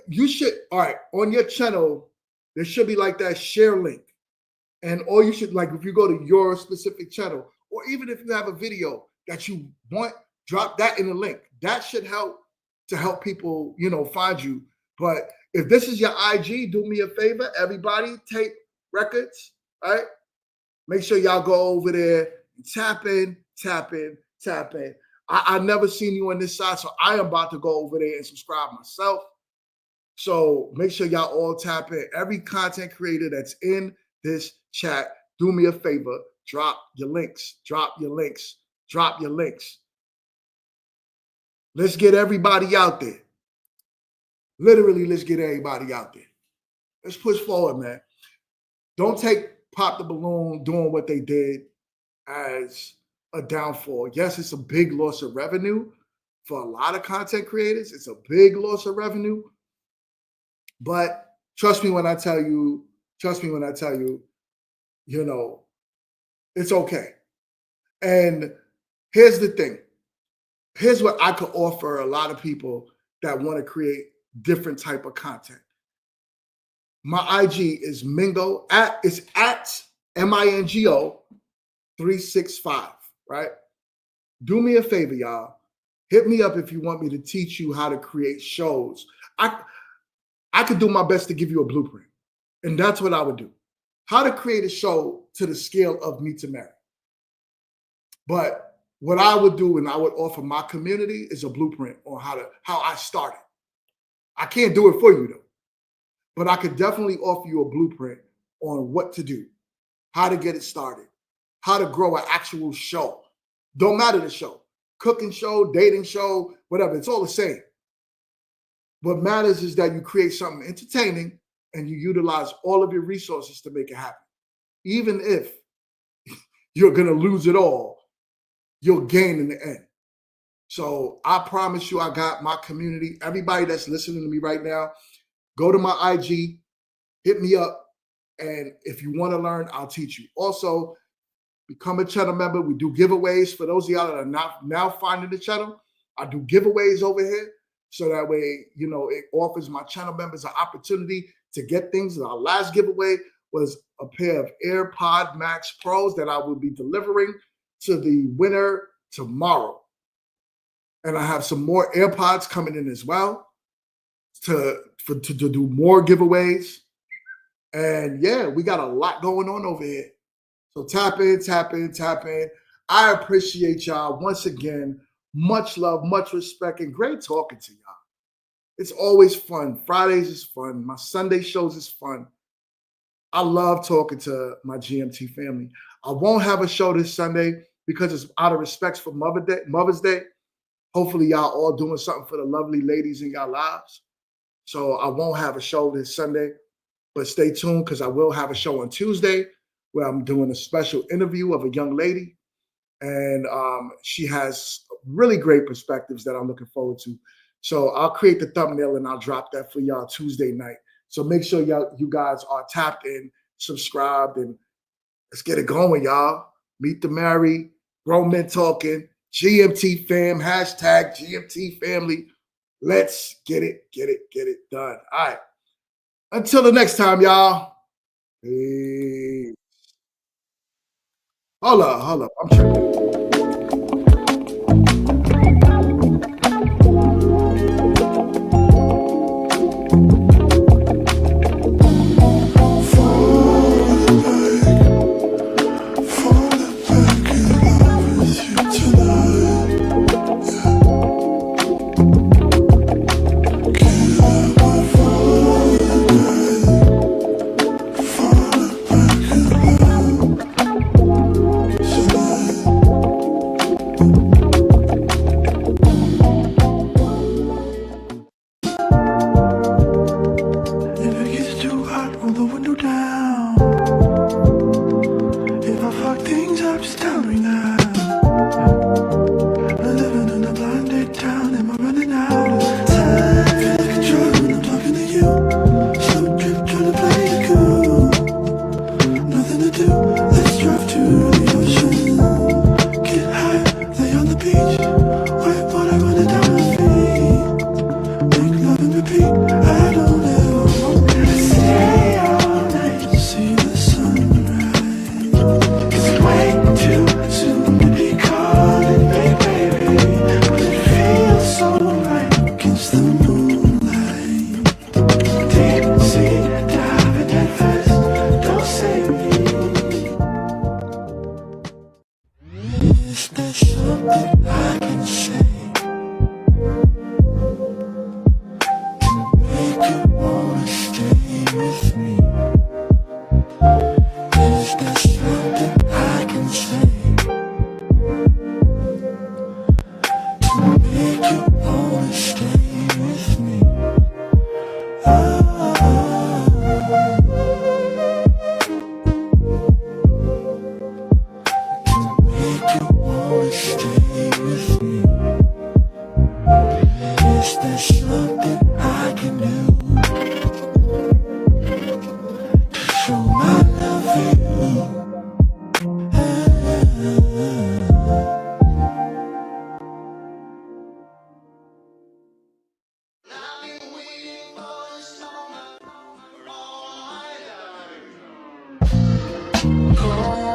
you should, all right, on your channel, there should be like that share link. Or you should, like, if you go to your specific channel, or even if you have a video that you want, drop that in the link. That should help people, find you. But if this is your IG, do me a favor, everybody, take records, right? Make sure y'all go over there and tap in. I never seen you on this side, so I am about to go over there and subscribe myself. So make sure y'all all tap in. Every content creator that's in this chat, do me a favor, drop your links. Let's get everybody out there. Literally, let's get everybody out there. Let's push forward, man. Don't take Pop the Balloon doing what they did as a downfall. Yes, it's a big loss of revenue for a lot of content creators. It's a big loss of revenue. But trust me when I tell you, it's okay. And here's the thing. Here's what I could offer a lot of people that want to create different type of content. My IG is Mingo, it's at MINGO 365, right? Do me a favor, y'all. Hit me up if you want me to teach you how to create shows. I could do my best to give you a blueprint. And that's what I would do. How to create a show to the scale of Meet to Marry. But what I would do and I would offer my community is a blueprint on how I started. I can't do it for you though, but I could definitely offer you a blueprint on what to do, how to get it started, how to grow an actual show. Don't matter the show, cooking show, dating show, whatever, it's all the same. What matters is that you create something entertaining and you utilize all of your resources to make it happen. Even if you're going to lose it all, you'll gain in the end. So I promise you, I got my community. Everybody that's listening to me right now, go to my IG, hit me up. And if you want to learn, I'll teach you. Also, become a channel member. We do giveaways for those of y'all that are not now finding the channel. I do giveaways over here. So that way, you know, it offers my channel members an opportunity to get things. Our last giveaway was a pair of AirPod Max Pros that I will be delivering to the winner tomorrow. And I have some more AirPods coming in as well to do more giveaways. And yeah, we got a lot going on over here. So tap in, tap in, tap in. I appreciate y'all once again. Much love, much respect, and great talking to y'all. It's always fun. Fridays is fun. My Sunday shows is fun. I love talking to my GMT family. I won't have a show this Sunday because it's out of respect for Mother's Day. Hopefully y'all all doing something for the lovely ladies in your lives. So I won't have a show this Sunday, but stay tuned because I will have a show on Tuesday where I'm doing a special interview of a young lady. And she has really great perspectives that I'm looking forward to. So I'll create the thumbnail and I'll drop that for y'all Tuesday night. So make sure you guys are tapped in, subscribed, and let's get it going, y'all. Meet the Married, Grown Men Talking, GMT fam, hashtag GMT family. Let's get it done. All right. Until the next time, y'all. Peace. Hold up. I'm tripping.
If it gets too hot, roll the window down. If I fuck things up, just tell me now. I'm living in a blinded town, am I running out of time? Feel like a drug when I'm talking to you. Slow trip, trying to play it cool. Nothing to do, let's drive to the ocean. Get high, lay on the beach. White water running down my feet. Make love and repeat. I don't ever want to stay all night to see the sunrise. 'Cause it's way too soon to be calling, baby. But it feels so right against the moonlight. Deep sea diving head first, don't save me. Is there something I can say? Make you wanna stay with me. Is there something I can say to make you wanna stay with me? To make you wanna stay with me. Is there something I can do to show my love for you? Call